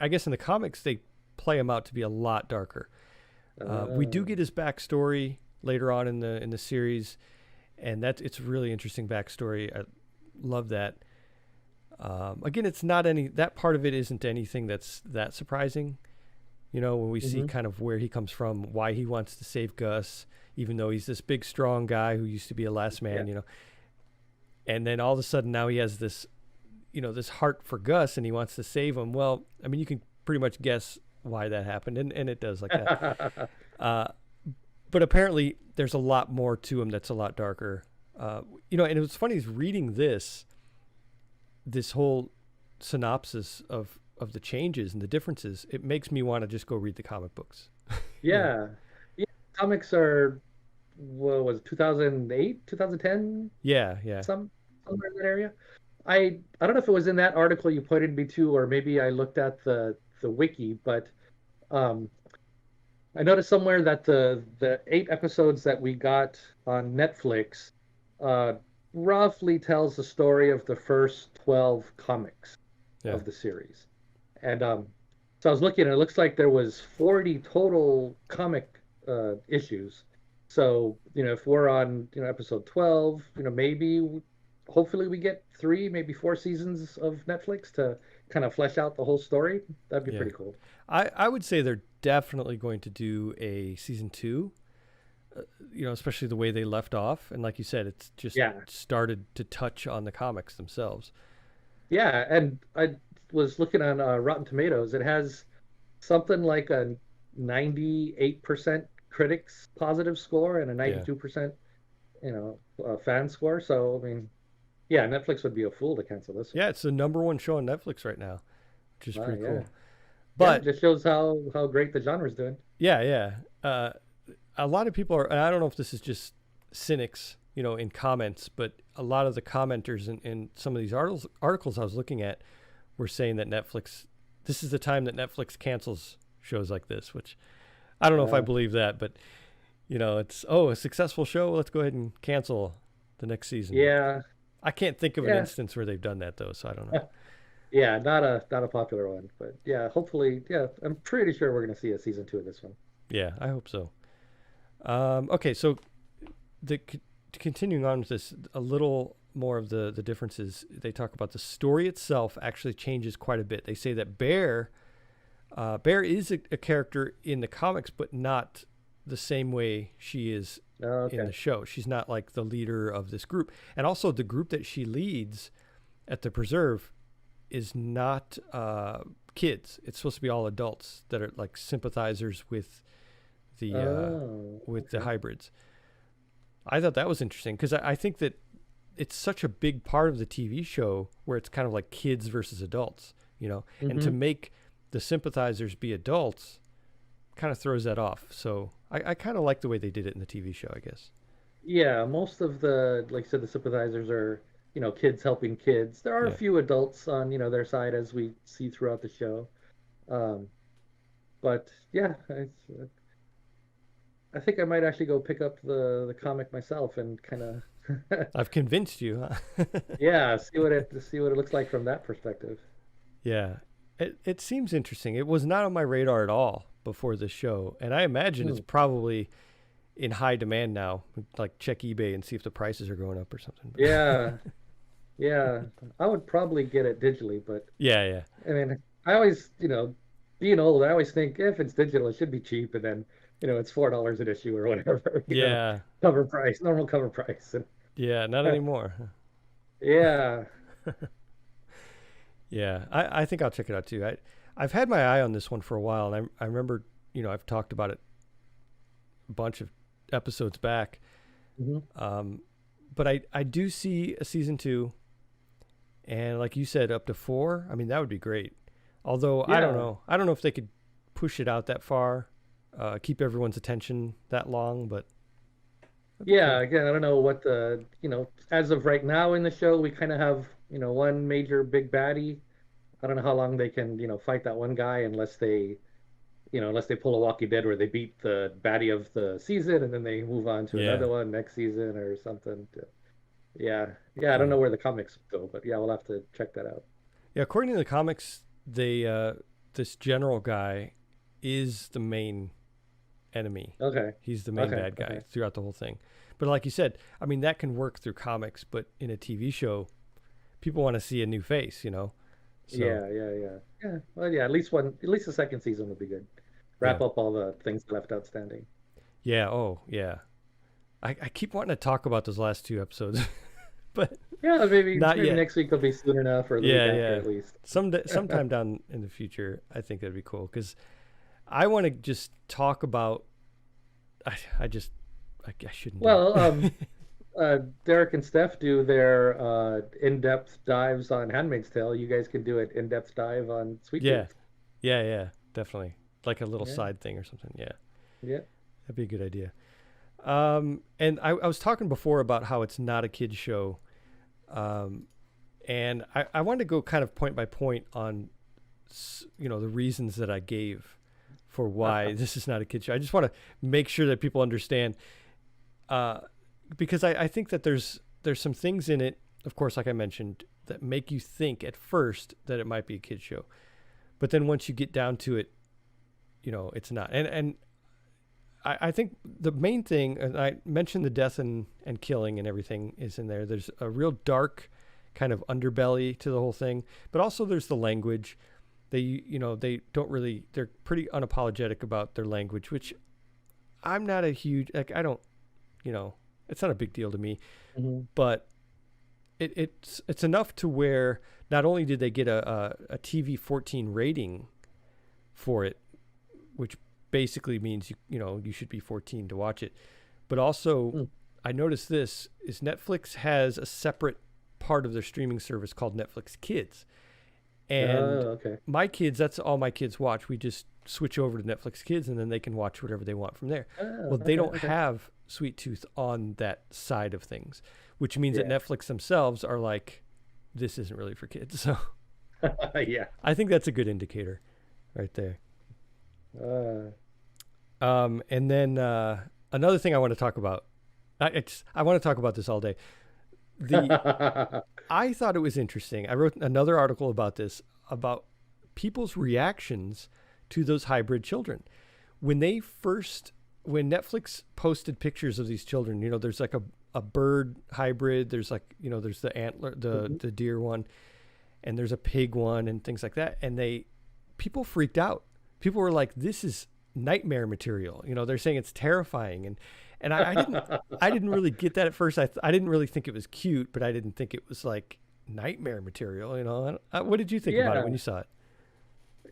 I guess in the comics they play him out to be a lot darker. We do get his backstory later on in the series, and it's really interesting backstory. I love that. Again, it's not that part of it isn't anything that's that surprising. When we see kind of where he comes from, why he wants to save Gus, even though he's this big, strong guy who used to be a last man, and then all of a sudden now he has this, this heart for Gus and he wants to save him. Well, I mean, you can pretty much guess why that happened, and it does like that. But apparently there's a lot more to him that's a lot darker. And it was funny, is reading this whole synopsis of the changes and the differences. It makes me want to just go read the comic books. Yeah. Comics are, what was it, 2008, 2010? Yeah. Somewhere in that area. I don't know if it was in that article you pointed me to, or maybe I looked at the wiki, but I noticed somewhere that the 8 episodes that we got on Netflix roughly tells the story of the first 12 comics of the series. And so I was looking, and it looks like there was 40 total comic issues. So if we're on episode 12, hopefully we get 3, maybe 4 seasons of Netflix to kind of flesh out the whole story. That'd be pretty cool. I would say they're definitely going to do a season 2. Especially the way they left off, and like you said, it's just started to touch on the comics themselves. Yeah, and I was looking on Rotten Tomatoes. It has something like a 98% critics positive score and a 92% fan score. So I mean, Netflix would be a fool to cancel this one. Yeah, it's the #1 show on Netflix right now, which is pretty cool. But it just shows how great the genre's doing. Yeah. A lot of people are, and I don't know if this is just cynics, in comments, but a lot of the commenters in some of these articles I was looking at were saying that this is the time that Netflix cancels shows like this, which I don't know if I believe that, but it's, a successful show, let's go ahead and cancel the next season. Yeah. I can't think of an instance where they've done that though, so I don't know. Yeah, not a popular one, but hopefully, I'm pretty sure we're going to see a season 2 of this one. Yeah, I hope so. Okay, so continuing on with this, a little more of the differences. They talk about the story itself actually changes quite a bit. They say that Bear is a character in the comics, but not the same way she is in the show. She's not like the leader of this group. And also the group that she leads at the preserve is not kids. It's supposed to be all adults that are like sympathizers with the hybrids. I thought that was interesting because I think that it's such a big part of the TV show where it's kind of like kids versus adults. and to make the sympathizers be adults kind of throws that off. So I kind of like the way they did it in the TV show, I guess. Yeah, most of the, like you said, the sympathizers are, kids helping kids. There are a Yeah. few adults on, their side as we see throughout the show. Um, but yeah, I think I might actually go pick up the comic myself and kind of I've convinced you, huh? yeah, see what it looks like from that perspective. Yeah. It seems interesting. It was not on my radar at all before the show, and I imagine it's probably in high demand now. Like check eBay and see if the prices are going up or something. Yeah, yeah. I would probably get it digitally, but Yeah, yeah. I mean, I always, being old, I always think if it's digital, it should be cheap, and then, it's $4 an issue or whatever, Yeah. cover price, normal cover price. And Yeah, not anymore. yeah, Yeah, I think I'll check it out too. I've had my eye on this one for a while, and I remember, I've talked about it a bunch of episodes back. hmm But I do see a season 2, and like you said, up to 4. I mean, that would be great. Although I don't yeah, know. I don't know if they could push it out that far, keep everyone's attention that long, but that'd be yeah. cool. Again, I don't know what as of right now in the show, we kind of have, one major big baddie. I don't know how long they can, fight that one guy unless they pull a Walking Dead where they beat the baddie of the season and then they move on to Yeah, another one next season or something. Yeah, yeah. I don't yeah, know where the comics go, but yeah, we'll have to check that out. yeah. According to the comics, they this general guy is the main enemy. Okay, He's the main okay, bad guy okay. throughout the whole thing. But like you said, I mean that can work through comics, but in a TV show, people want to see a new face. So Yeah, yeah, yeah, yeah. Well, yeah. At least the second season would be good. yeah, Wrap up all the things left outstanding. yeah. Oh yeah. I keep wanting to talk about those last 2 episodes, but Yeah, not maybe yet. next week will be soon enough, or the week Yeah, after yeah. at least. Sometime down in the future, I think that'd be cool because I want to just talk about. I just I shouldn't do Well, it. Derek and Steph do their in-depth dives on Handmaid's Tale. You guys can do an in-depth dive on Sweet Yeah, Tooth. yeah, yeah. Definitely like a little Yeah, side thing or something. Yeah, yeah. that'd be a good idea. And I was talking before about how it's not a kid's show. Um, and I wanted to go kind of point by point on, the reasons that I gave for why this is not a kid's show. I just want to make sure that people understand, uh, because I think that there's some things in it, of course, like I mentioned, that make you think at first that it might be a kid's show. But then once you get down to it, it's not. And I think the main thing, and I mentioned the death and killing and everything is in there. There's a real dark kind of underbelly to the whole thing, but also there's the language. They don't really, they're pretty unapologetic about their language, which I'm not a huge, like, I don't, it's not a big deal to me, hmm but it's enough to where not only did they get a TV 14 rating for it, which basically means you should be 14 to watch it, but also I noticed this is Netflix has a separate part of their streaming service called Netflix Kids, and Oh, okay. my kids, that's all my kids watch. We just switch over to Netflix Kids and then they can watch whatever they want from there. Oh, Well, they okay, don't okay. have Sweet Tooth on that side of things, which means that Yeah. Netflix themselves are like, this isn't really for kids. So Yeah. I think that's a good indicator right there. Uh, And then another thing I want to talk about, I want to talk about this all day. I thought it was interesting. I wrote another article about this, about people's reactions to those hybrid children. When Netflix posted pictures of these children, there's like a bird hybrid, there's like, there's the antler, mhm. the deer one, and there's a pig one and things like that. And people freaked out. People were like, this is nightmare material. They're saying it's terrifying. And I didn't really get that at first. I didn't really think it was cute, but I didn't think it was like nightmare material. What did you think about it when Yeah. you saw it?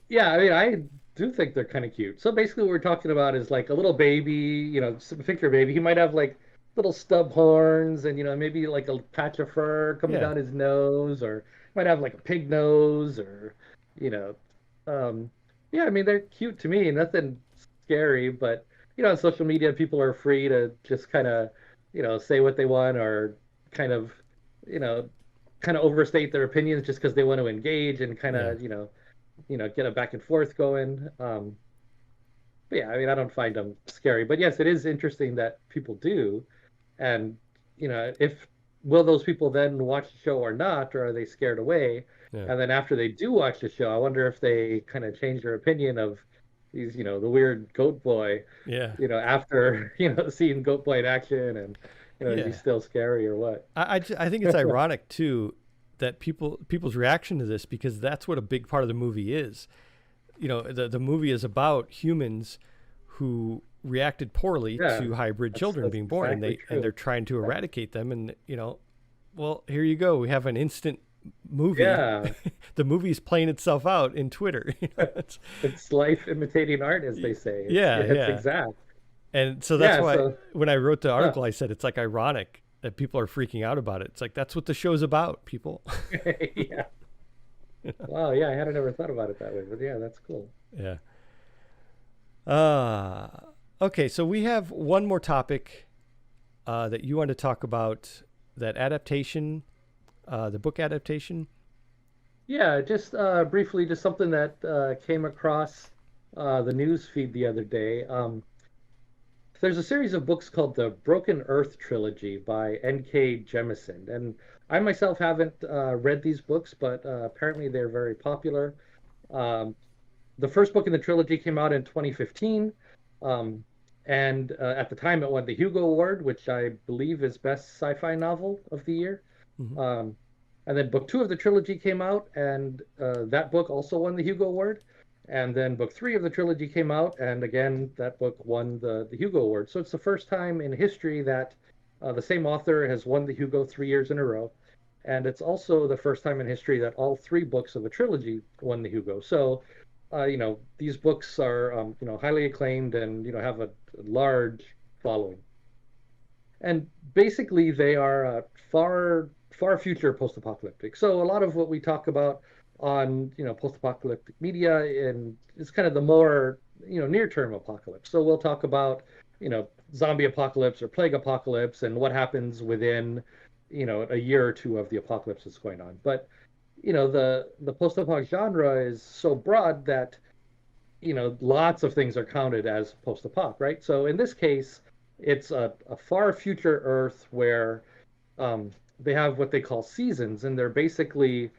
Yeah, I mean, I do think they're kind of cute. So basically, what we're talking about is like a little baby, picture a baby. He might have like little stub horns and, maybe like a patch of fur coming Yeah. down his nose, or might have like a pig nose, or you know, yeah, I mean, they're cute to me, nothing scary, but on social media, people are free to just kind of, say what they want or kind of, you know, kind of overstate their opinions just because they want to engage and kind Yeah. of, get a back and forth going. But yeah, I mean, I don't find them scary, but yes, it is interesting that people do. And, if will those people then watch the show or not, or are they scared away? Yeah. And then after they do watch the show, I wonder if they kind of change their opinion of these, the weird goat boy, Yeah. after, seeing goat boy in action and, is he Yeah. still scary or what? I think it's ironic too that people's reaction to this, because that's what a big part of the movie is. The movie is about humans who reacted poorly Yeah, to hybrid children that's being born, and exactly they're true. trying to eradicate them. And well, here you go. We have an instant movie. Yeah, The movie's playing itself out in Twitter. it's life imitating art, as they say. Yeah, It's yeah. exact. And so that's Yeah, why so, when I wrote the huh. article, I said it's like ironic that people are freaking out about it. It's like that's what the show's about, people. Yeah. Wow, yeah, I hadn't ever thought about it that way, but yeah, that's cool. Yeah. Uh, okay, so we have one more topic that you want to talk about, that adaptation, the book adaptation. Yeah, just briefly, just something that came across the news feed the other day. There's a series of books called the Broken Earth trilogy by N.K. Jemisin, and I myself haven't read these books, but apparently they're very popular. Um, the first book in the trilogy came out in 2015, um, and at the time it won the Hugo Award, which I believe is best sci-fi novel of the year. Hmm. Um, and then book two of the trilogy came out, and that book also won the Hugo Award. And then book three of the trilogy came out, and again, that book won the Hugo Award. So it's the first time in history that the same author has won the Hugo 3 years in a row. And it's also the first time in history that all three books of the trilogy won the Hugo. So, these books are, highly acclaimed and, have a large following. And basically, they are far far future post-apocalyptic. So a lot of what we talk about on post-apocalyptic media and it's kind of the more near-term apocalypse. So we'll talk about zombie apocalypse or plague apocalypse and what happens within a year or two of the apocalypse that's going on. But the post-apoc genre is so broad that lots of things are counted as post-apoc, right? So in this case, it's a far future Earth where they have what they call seasons, and they're basically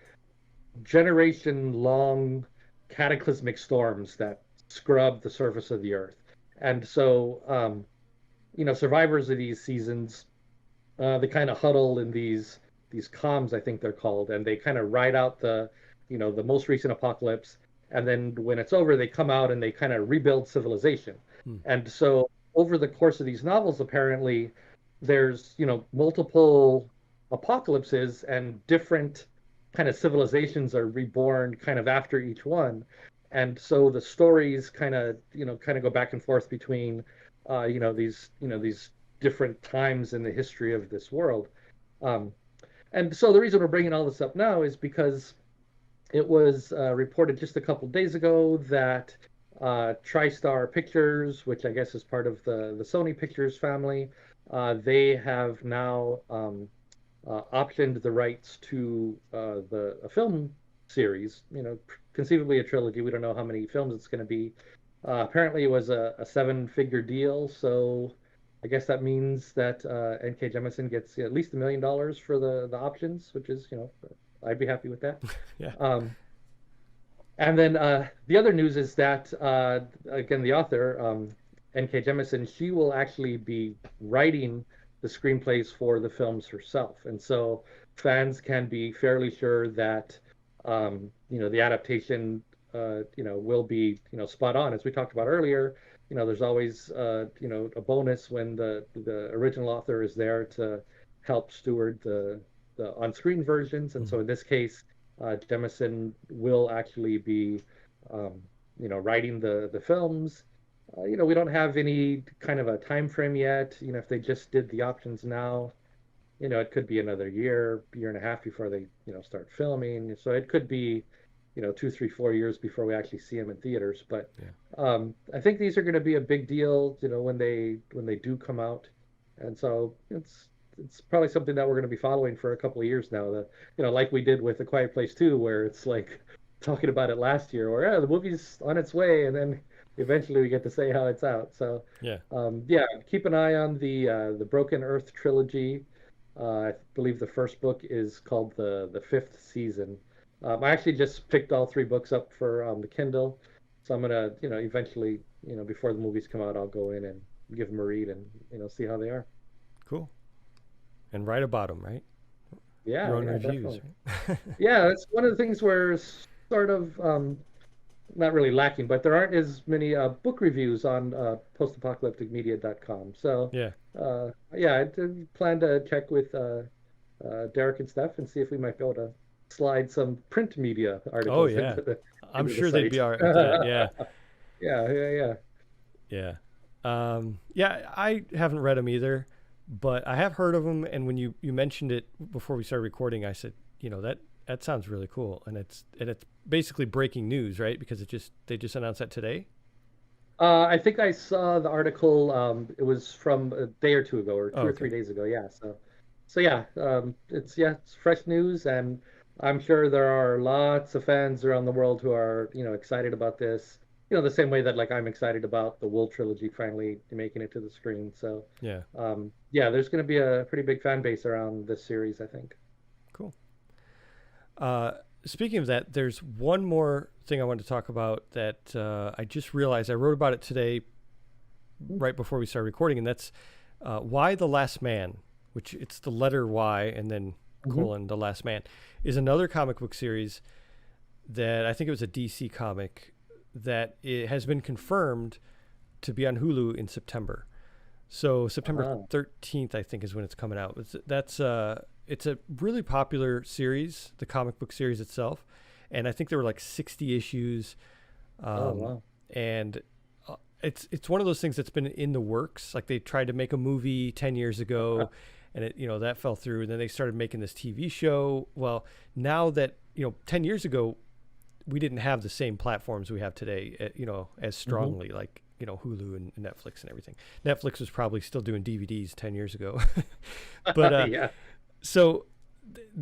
generation-long cataclysmic storms that scrub the surface of the Earth. And so, survivors of these seasons, they kind of huddle in these comms, I think they're called, and they kind of ride out the most recent apocalypse. And then when it's over, they come out and they kind of rebuild civilization. Hmm. And so over the course of these novels, apparently, there's multiple apocalypses and different kind of civilizations are reborn kind of after each one. And so the stories kind of go back and forth between these different times in the history of this world. Um, and so the reason we're bringing all this up now is because it was reported just a couple days ago that TriStar Pictures, which I guess is part of the Sony Pictures family, they have now optioned the rights to a film series, conceivably a trilogy. We don't know how many films it's going to be. Apparently, it was a seven-figure deal, so I guess that means that N.K. Jemisin gets at least $1 million for the options, which is, I'd be happy with that. Yeah. And then the other news is that, again, the author, N.K. Jemisin, she will actually be writing the screenplays for the films herself. And so fans can be fairly sure that, the adaptation, will be, spot on. As we talked about earlier, there's always, a bonus when the original author is there to help steward the on-screen versions. And so in this case, Jemison will actually be, writing the films. We don't have any kind of a time frame yet. If they just did the options now, it could be another year and a half before they, start filming. So it could be, 2, 3, 4 years before we actually see them in theaters. But Yeah. I think these are going to be a big deal, when they do come out, and so it's probably something that we're going to be following for a couple of years now. That like we did with A Quiet Place 2, where it's like talking about it last year, where the movie's on its way, and then eventually we get to say how it's out. So Yeah. yeah, keep an eye on the Broken Earth trilogy. I believe the first book is called the Fifth Season. I actually just picked all 3 books up for the Kindle, so I'm gonna, eventually, before the movies come out, I'll go in and give them a read and see how they are. Cool. And write about them, right? Yeah, Your own yeah, reviews. definitely. Right? Yeah, that's one of the things where sort of not really lacking, but there aren't as many book reviews on post-apocalypticmedia.com. So Yeah. yeah, I did plan to check with Derek and Steph and see if we might be able to slide some print media Oh articles yeah. into the I'm into the sure they'd be site. all right with that. Yeah. Yeah, yeah, Yeah. Yeah, I haven't read them either, but I have heard of them. And when you mentioned it before we started recording, I said, that sounds really cool. And it's basically breaking news, right? Because they just announced that today. I think I saw the article. It was from a day or two ago, or Oh, two or okay. 3 days ago. Yeah. So yeah, it's fresh news, and I'm sure there are lots of fans around the world who are excited about this. The same way that like I'm excited about the Wool trilogy finally making it to the screen. So Yeah. yeah, there's going to be a pretty big fan base around this series, I think. Cool. Speaking of that, there's one more thing I wanted to talk about that I just realized. I wrote about it today, right before we started recording, and that's Y the Last Man, which it's the letter Y and then colon the Last Man, is another comic book series that I think it was a DC comic that it has been confirmed to be on Hulu in September. So September 13th, I think, is when it's coming out. It's a really popular series, the comic book series itself, and I think there were like 60 issues. Oh wow! And it's one of those things that's been in the works. Like they tried to make a movie 10 years ago, and it that fell through. And then they started making this TV show. Well, now that 10 years ago, we didn't have the same platforms we have today. As strongly like Hulu and Netflix and everything. Netflix was probably still doing DVDs 10 years ago, but yeah. So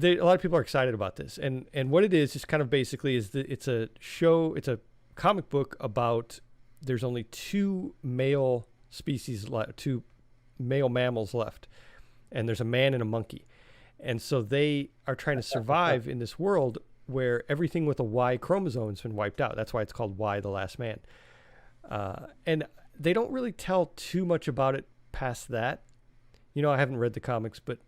a lot of people are excited about this, and what it is kind of basically is that it's a comic book about there's only two male mammals left, and there's a man and a monkey, and so they are trying to survive in this world where everything with a Y chromosome has been wiped out. That's why it's called Y the Last Man, and they don't really tell too much about it past that. I haven't read the comics, but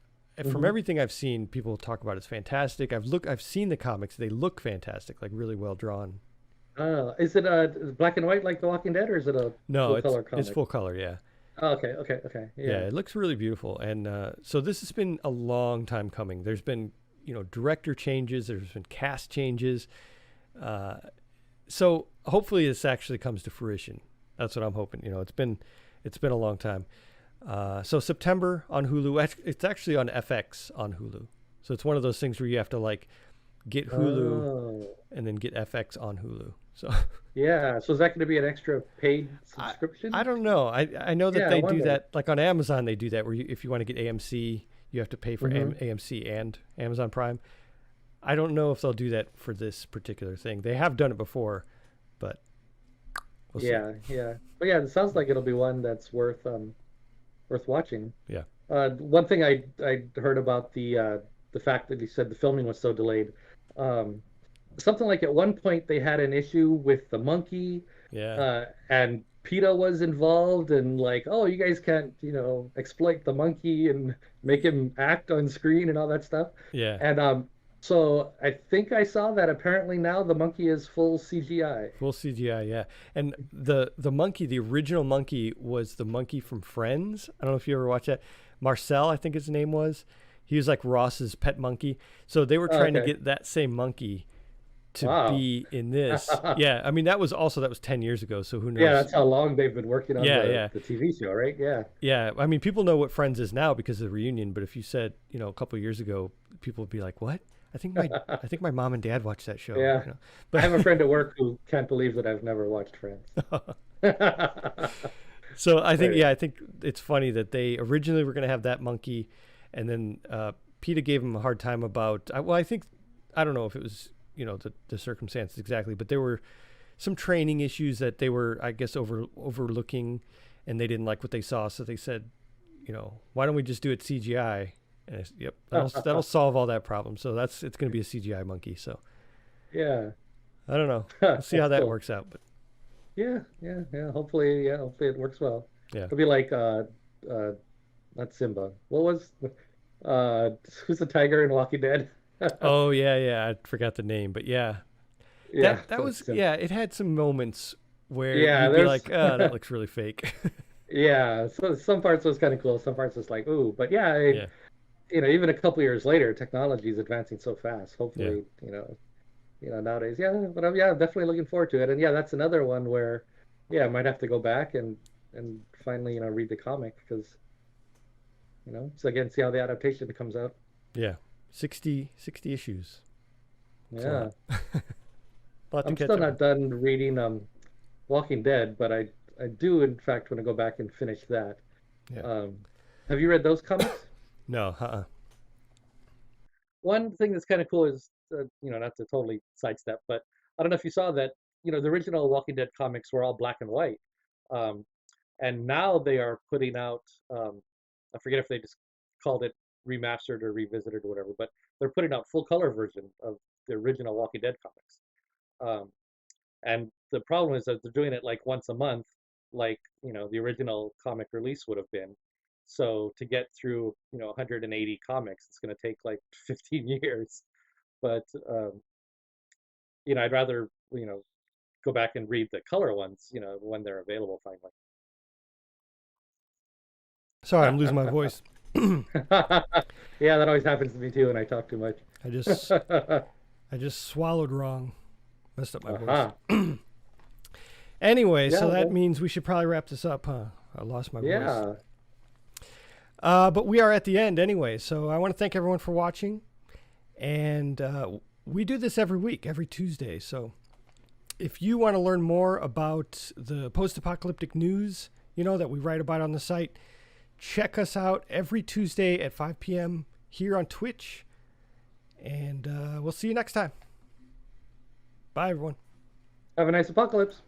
from everything I've seen, people talk about it's fantastic. I've seen the comics; they look fantastic, like really well drawn. Is it black and white like The Walking Dead, or is it a full color comic? It's full color, yeah. Oh, okay. Yeah, it looks really beautiful, and so this has been a long time coming. There's been director changes, there's been cast changes, so hopefully this actually comes to fruition. That's what I'm hoping. It's been a long time. So September on Hulu. It's actually on FX on Hulu. So it's one of those things where you have to like get Hulu and then get FX on Hulu. So yeah. So is that going to be an extra paid subscription? I don't know. I know that Yeah, they I do wonder. that. Like on Amazon, they do that where if you want to get AMC, you have to pay for AMC and Amazon Prime. I don't know if they'll do that for this particular thing. They have done it before, but we'll see. Yeah. But yeah, it sounds like it'll be one that's worth watching. Yeah. One thing I heard about the fact that you said the filming was so delayed. Something like at one point they had an issue with the monkey. Yeah. And PETA was involved, and like, oh, you guys can't, exploit the monkey and make him act on screen and all that stuff. Yeah. And so I think I saw that apparently now the monkey is full CGI. Full CGI, yeah. And the monkey, the original monkey, was the monkey from Friends. I don't know if you ever watched that. Marcel, I think his name was. He was like Ross's pet monkey. So they were trying to get that same monkey to be in this. Yeah, I mean that was 10 years ago. So who knows? Yeah, that's how long they've been working on the TV show, right? Yeah. Yeah, I mean people know what Friends is now because of the reunion. But if you said a couple of years ago, people would be like, "What?" I think my mom and dad watched that show. Yeah. You know? I But have a friend at work who can't believe that I've never watched Friends. so I think, Right. yeah, I think it's funny that they originally were going to have that monkey, and then PETA gave him a hard time about. Well, I think I don't know if it was the circumstances exactly, but there were some training issues that they were, I guess, overlooking, and they didn't like what they saw, so they said, why don't we just do it CGI? And yep, that'll solve all that problem. So it's going to be a CGI monkey. So Yeah. I don't know. We'll see how That's that cool. works out. But Yeah, hopefully it works well. yeah. It'll be like not Simba. What was uh who's the tiger in Walking Dead? Oh yeah. I forgot the name, but yeah, Yeah, that was Simba. yeah. It had some moments where Yeah, you'd be there's like, oh, that looks really fake. yeah, so some parts was kind of cool, some parts was like, ooh, but yeah, Yeah, even a couple years later, technology is advancing so fast. yeah, Hopefully, nowadays, yeah, but I'm definitely looking forward to it. And yeah, that's another one where, yeah, I might have to go back and finally, read the comic because, so again, see how the adaptation comes out. yeah. 60 issues. It's a Yeah, lot. A lot to I'm catch still up not with. done reading Walking Dead, but I do in fact want to go back and finish that. Yeah. Um, have you read those comics? No. One thing that's kind of cool is, not to totally sidestep, but I don't know if you saw that, the original Walking Dead comics were all black and white. Um, and now they are putting out, I forget if they just called it remastered or revisited or whatever, but they're putting out full color version of the original Walking Dead comics. Um, and the problem is that they're doing it like once a month, like, the original comic release would have been. So to get through, 180 comics, it's going to take like 15 years. But, I'd rather, go back and read the color ones, when they're available finally. Sorry, I'm losing my voice. Yeah, that always happens to me too when I talk too much. I just swallowed wrong. Messed up my voice. Aha. Anyway, Yeah, so that well, means we should probably wrap this up, huh? I lost my voice. yeah. But we are at the end anyway, so I want to thank everyone for watching. And we do this every week, every Tuesday. So if you want to learn more about the post-apocalyptic news, that we write about on the site, check us out every Tuesday at 5 p.m. here on Twitch. And we'll see you next time. Bye, everyone. Have a nice apocalypse.